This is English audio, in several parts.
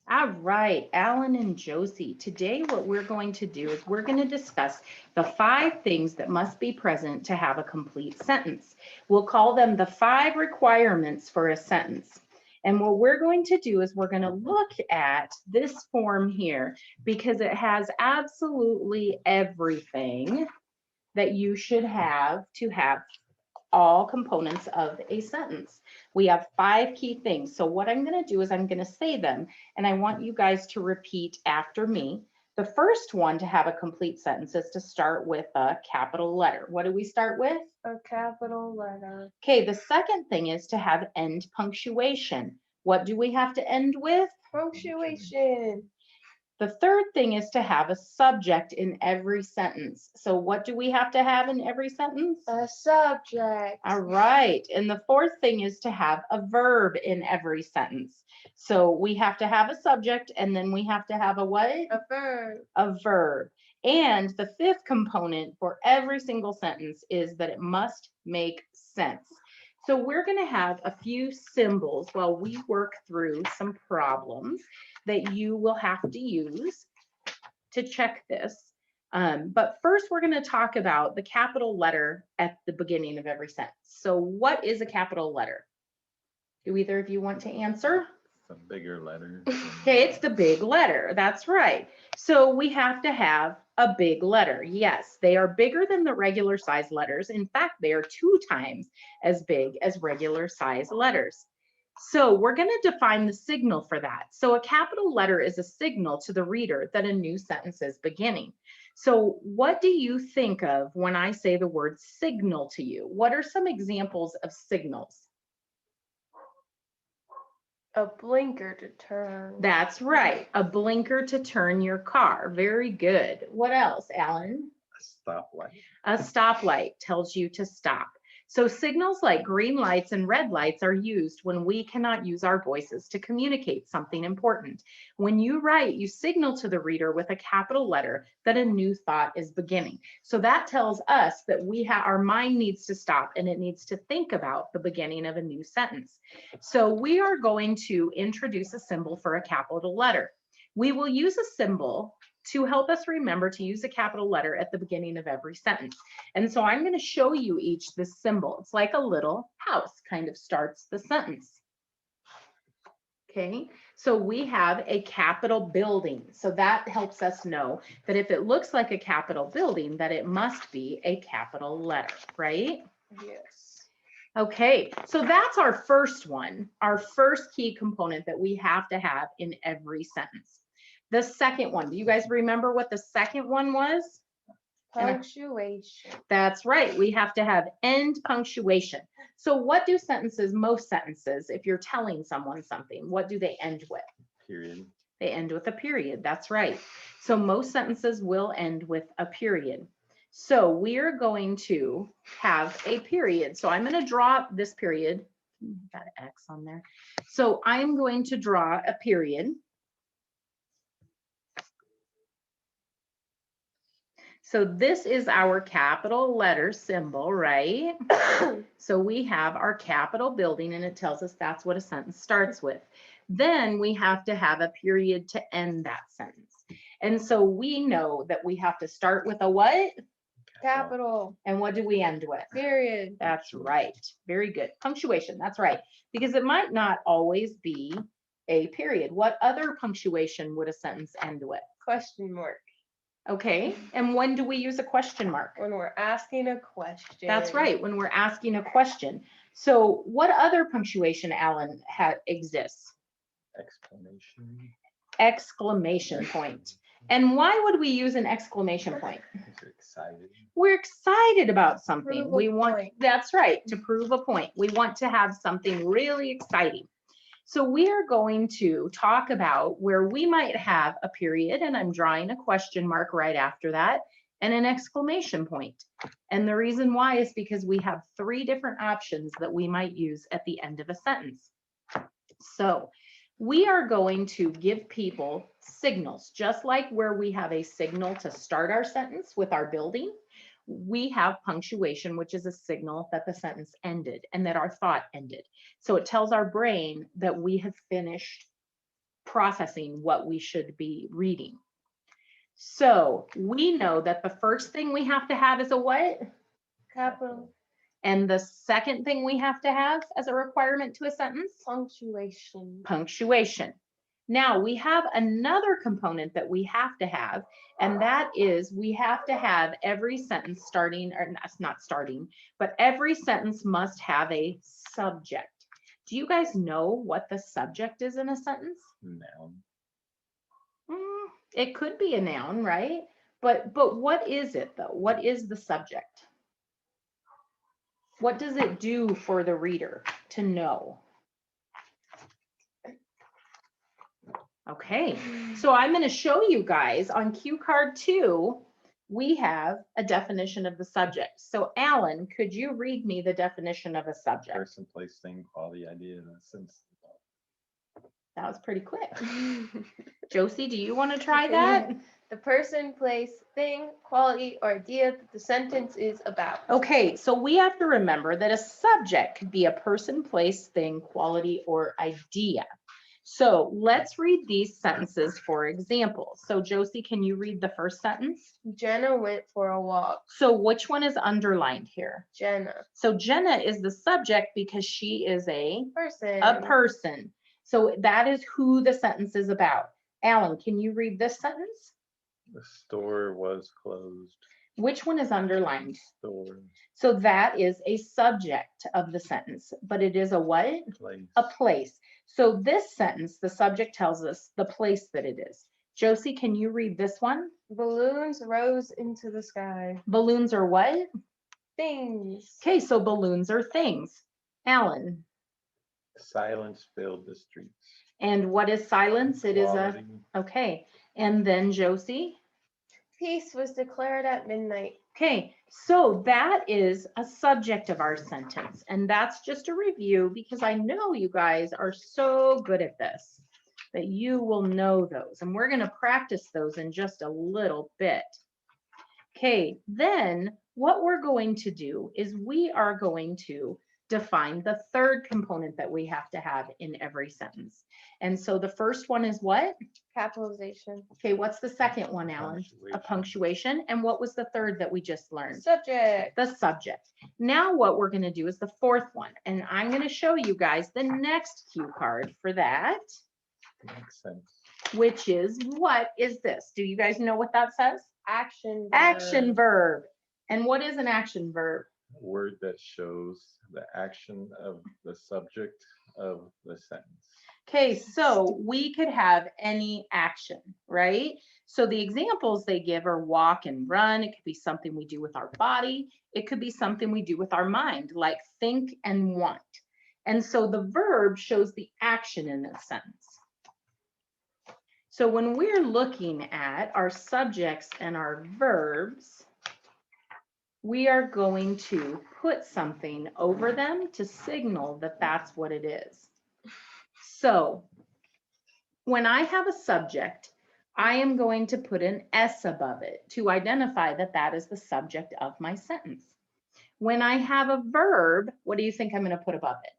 All right, Alan and Josie. Today, what we're going to do is we're going to discuss the 5 things that must be present to have a complete sentence. We'll call them the 5 requirements for a sentence. And what we're going to do is we're going to look at this form here because it has absolutely everything that you should have to have all components of a sentence. We have 5 key things. So what I'm going to do is I'm going to say them, and I want you guys to repeat after me. The first one to have a complete sentence is to start with a capital letter. What do we start with? A capital letter. Okay, the second thing is to have end punctuation. What do we have to end with? Punctuation. The third thing is to have a subject in every sentence. So what do we have to have in every sentence? A subject. All right. And the fourth thing is to have a verb in every sentence. So we have to have a subject and then we have to have a what? A verb. A verb. And the fifth component for every single sentence is that it must make sense. So we're going to have a few symbols while we work through some problems that you will have to use to check this. But first, we're going to talk about the capital letter at the beginning of every sentence. So what is a capital letter? Do either of you want to answer? It's a bigger letter. Okay, it's the big letter. That's right. So we have to have a big letter. Yes, they are bigger than the regular size letters. In fact, they are 2 times as big as regular size letters. So we're going to define the signal for that. So a capital letter is a signal to the reader that a new sentence is beginning. So what do you think of when I say the word signal to you? What are some examples of signals? A blinker to turn. That's right, a blinker to turn your car. Very good. What else, Alan? A stoplight. A stoplight tells you to stop. So signals like green lights and red lights are used when we cannot use our voices to communicate something important. When you write, you signal to the reader with a capital letter that a new thought is beginning. So that tells us that our mind needs to stop and it needs to think about the beginning of a new sentence. So we are going to introduce a symbol for a capital letter. We will use a symbol to help us remember to use a capital letter at the beginning of every sentence. And so I'm going to show you each this symbol. It's like a little house, kind of starts the sentence. Okay, so we have a capital building. So that helps us know that if it looks like a capital building, that it must be a capital letter, right? Yes. Okay, so that's our first one, our first key component that we have to have in every sentence. The second one, do you guys remember what the second one was? Punctuation. That's right, we have to have end punctuation. So what do sentences, most sentences, if you're telling someone something, what do they end with? Period. They end with a period, that's right. So most sentences will end with a period. So we are going to have a period. So I'm going to draw this period. Got an X on there. So I'm going to draw a period. So this is our capital letter symbol, right? So we have our capital building and it tells us that's what a sentence starts with. Then we have to have a period to end that sentence. And so we know that we have to start with a what? Capital. And what do we end with? Period. That's right. Very good. Punctuation, that's right. Because it might not always be a period. What other punctuation would a sentence end with? Question mark. Okay, and when do we use a question mark? When we're asking a question. That's right, when we're asking a question. So what other punctuation, Alan, exists? Exclamation. Exclamation point. And why would we use an exclamation point? You're excited. We're excited about something. Prove a We want, point. that's right, to prove a point. We want to have something really exciting. So we are going to talk about where we might have a period, and I'm drawing a question mark right after that, and an exclamation point. And the reason why is because we have 3 different options that we might use at the end of a sentence. So we are going to give people signals, just like where we have a signal to start our sentence with our building. We have punctuation, which is a signal that the sentence ended and that our thought ended. So it tells our brain that we have finished processing what we should be reading. So we know that the first thing we have to have is a what? Capital. And the second thing we have to have as a requirement to a sentence? Punctuation. Punctuation. Now we have another component that we have to have, and that is we have to have every sentence starting, or not starting, but every sentence must have a subject. Do you guys know what the subject is in a sentence? Noun. It could be a noun, right? But what is it though? What is the subject? What does it do for the reader to know? Okay, so I'm going to show you guys on cue card 2, we have a definition of the subject. So Alan, could you read me the definition of a subject? Person, place, thing, quality, idea, and sense. That was pretty quick. Josie, do you want to try that? The person, place, thing, quality, or idea that the sentence is about. Okay, so we have to remember that a subject could be a person, place, thing, quality, or idea. So let's read these sentences for example. So Josie, can you read the first sentence? Jenna went for a walk. So which one is underlined here? Jenna. So Jenna is the subject because she is a Person. person. So that is who the sentence is about. Alan, can you read this sentence? The store was closed. Which one is underlined? Store, So that is a subject of the sentence, but it is a what? place. A place. So this sentence, the subject tells us the place that it is. Josie, can you read this one? Balloons rose into the sky. Balloons are what? Things. Okay, so balloons are things. Alan, Silence filled the streets. and what is silence? It is a, Quality, okay. And then Josie? Peace was declared at midnight. Okay, so that is a subject of our sentence. And that's just a review because I know you guys are so good at this that you will know those. And we're going to practice those in just a little bit. Okay, then what we're going to do is we are going to define the third component that we have to have in every sentence. And so the first one is what? Capitalization. Okay, what's the second one, Alan? A punctuation. And what was the third that we just learned? Subject. The subject. Now what we're going to do is the fourth one. And I'm going to show you guys the next cue card for that, makes sense. which is, what is this? Do you guys know what that says? Action. Action verb. verb. And what is an action verb? A word that shows the action of the subject of the sentence. Okay, so we could have any action, right? So the examples they give are walk and run. It could be something we do with our body. It could be something we do with our mind, like think and want. And so the verb shows the action in this sentence. So when we're looking at our subjects and our verbs, we are going to put something over them to signal that that's what it is. So when I have a subject, I am going to put an S above it to identify that that is the subject of my sentence. When I have a verb, what do you think I'm going to put above it?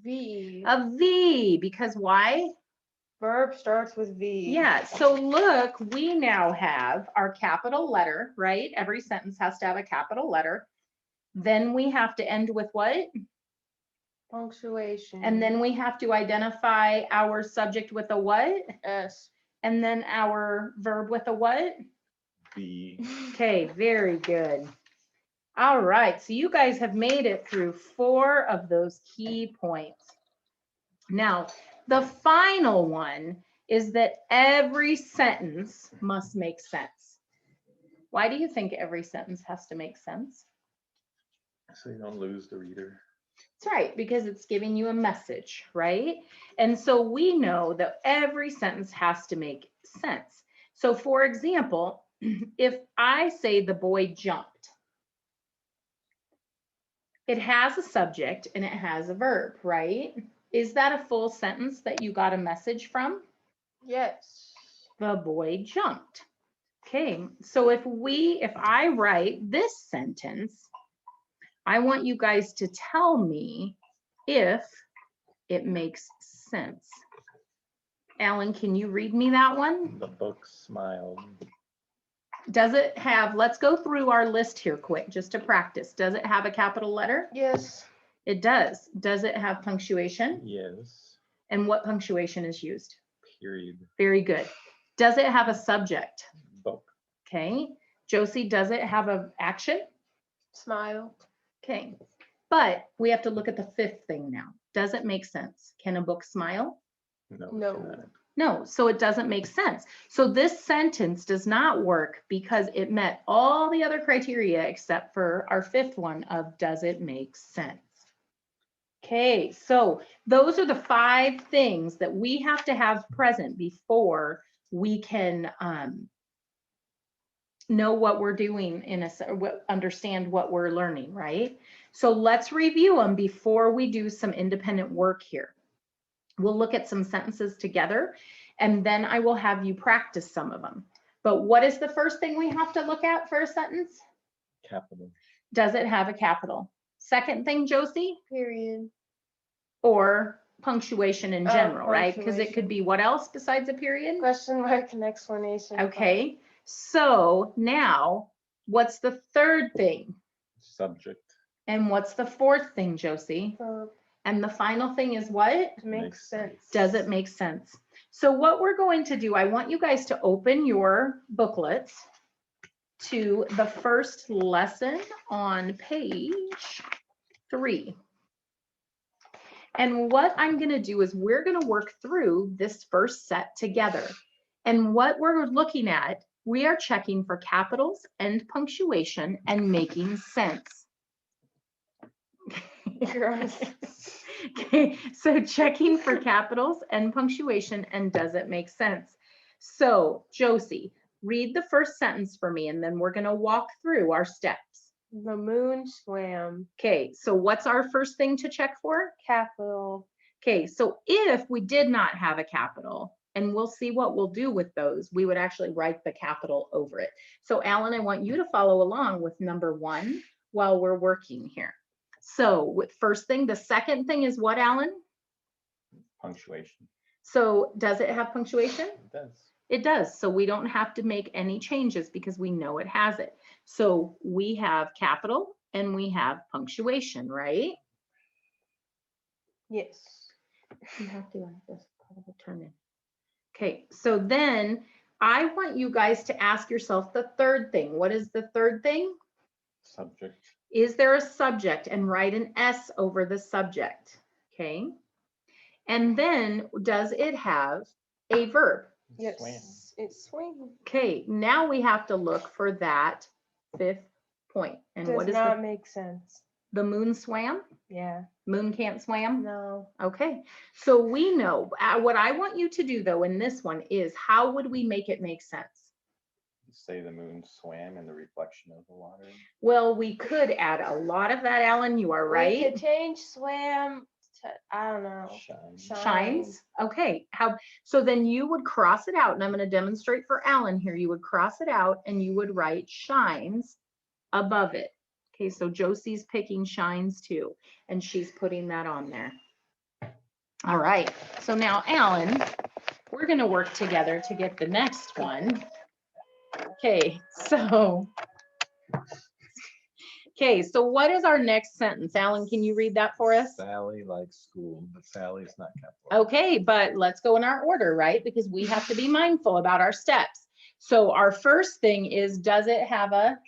V. A V, because why? Verb starts with V. Yeah, so look, we now have our capital letter, right? Every sentence has to have a capital letter. Then we have to end with what? Punctuation. And then we have to identify our subject with a what? S. And then our verb with a what? B. Okay, very good. All right, so you guys have made it through 4 of those key points. Now, the final one is that every sentence must make sense. Why do you think every sentence has to make sense? So you don't lose the reader. That's right, because it's giving you a message, right? And so we know that every sentence has to make sense. So for example, if I say the boy jumped, it has a subject and it has a verb, right? Is that a full sentence that you got a message from? Yes. The boy jumped. Okay, so if I write this sentence, I want you guys to tell me if it makes sense. Alan, can you read me that one? The book smiled. Does it have, let's go through our list here quick, just to practice. Does it have a capital letter? Yes. It does. Does it have punctuation? Yes. And what punctuation is used? Period. Very good. Does it have a subject? Book. Okay. Josie, does it have an action? Smile. Okay. But we have to look at the fifth thing now. Does it make sense? Can a book smile? No. it No. cannot. No, so it doesn't make sense. So this sentence does not work because it met all the other criteria except for our fifth one of does it make sense? Okay, so those are the 5 things that we have to have present before we can know what we're doing understand what we're learning, right? So let's review them before we do some independent work here. We'll look at some sentences together, and then I will have you practice some of them. But what is the first thing we have to look at for a sentence? Capital. Does it have a capital? Second thing, Josie? Period. Or punctuation in Oh, general, right? Because it could punctuation. be what else besides a period? Question mark and explanation. Okay, so now what's the third thing? Subject. And what's the fourth thing, Josie? Verb. And the final thing is what? Makes sense. Does it make sense? So what we're going to do, I want you guys to open your booklets to the first lesson on page 3. And what I'm going to do is we're going to work through this first set together. And what we're looking at, we are checking for capitals and punctuation and making sense. Gross. Okay, so checking for capitals and punctuation and does it make sense? So Josie, read the first sentence for me and then we're going to walk through our steps. The moon swam. Okay, so what's our first thing to check for? Capital. Okay, so if we did not have a capital, and we'll see what we'll do with those, we would actually write the capital over it. So Alan, I want you to follow along with number 1 while we're working here. So with first thing, the second thing is what, Alan? Punctuation. So does it have punctuation? It does. It does. So we don't have to make any changes because we know it has it. So we have capital and we have punctuation, right? Yes. You have to turn in. Okay, so then I want you guys to ask yourself the third thing. What is the third thing? Subject. Is there a subject? And write an S over the subject, okay? And then does it have a verb? Yes. Swam. It's swinging. Okay, now we have to look for that fifth point. And Does what is not make sense. the moon swam? Yeah. Moon can't swam? No. Okay, so we know, what I want you to do though in this one is how would we make it make sense? Say the moon swam in the reflection of the water. Well, we could add a lot of that, Alan, you are We right. could change swam to, I don't know. Shine. Shines, okay, so then you would cross it out, and I'm going to demonstrate for Alan here. You would cross it out and you would write shines above it. Okay, so Josie's picking shines too, and she's putting that on there. All right, so now Alan, we're going to work together to get the next one. Okay, so what is our next sentence? Alan, can you read that for us? Sally likes school, but Sally's not capital. Okay, but let's go in our order, right? Because we have to be mindful about our steps. So our first thing is, does it have a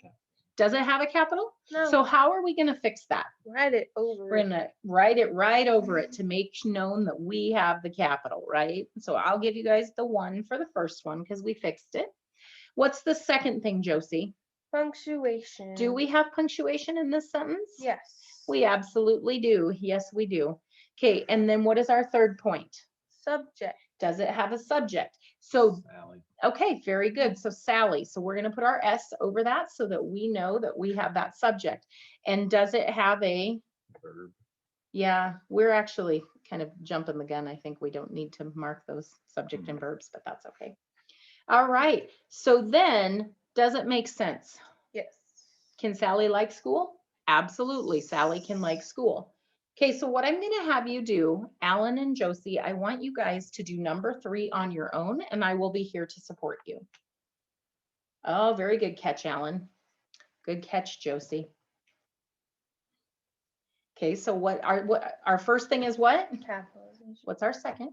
capital? No. So how are we going to fix that? Write it over. We're going to write it right over it to make known that we have the capital, right? So I'll give you guys the 1 for the first one because we fixed it. What's the second thing, Josie? Punctuation. Do we have punctuation in this sentence? Yes. We absolutely do. Yes, we do. Okay, and then what is our third point? Subject. Does it have a subject? So, Sally. okay, very good. So Sally, so we're going to put our S over that so that we know that we have that subject. And does it have a Verb. Yeah, we're actually kind of jumping the gun. I think we don't need to mark those subject and verbs, but that's okay. All right, so then, does it make sense? Yes. Can Sally like school? Absolutely, Sally can like school. Okay, so what I'm gonna have you do, Alan and Josie, I want you guys to do number 3 on your own, and I will be here to support you. Oh, very good catch, Alan. Good catch, Josie. Okay, so what our first thing is what? Capitalization. What's our second?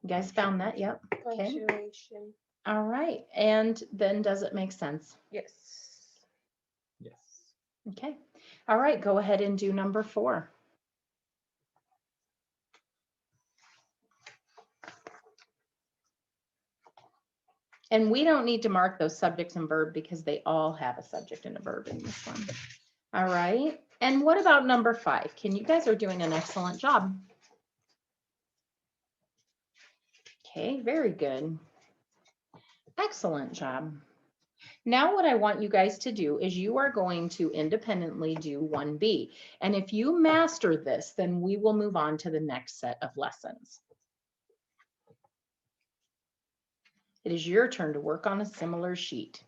You guys found that? Yep. Okay. Punctuation. All right. And then does it make sense? Yes. Yes. Okay. All right, go ahead and do number 4. And we don't need to mark those subjects and verb because they all have a subject and a verb in this one. All right. And what about number 5? You guys are doing an excellent job. Okay, very good. Excellent job. Now what I want you guys to do is you are going to independently do 1B. And if you master this, then we will move on to the next set of lessons. It is your turn to work on a similar sheet.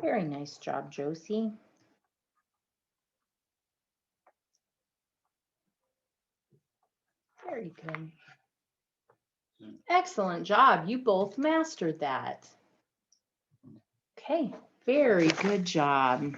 Very nice job, Josie. Very good. Excellent job. You both mastered that. Okay, very good job.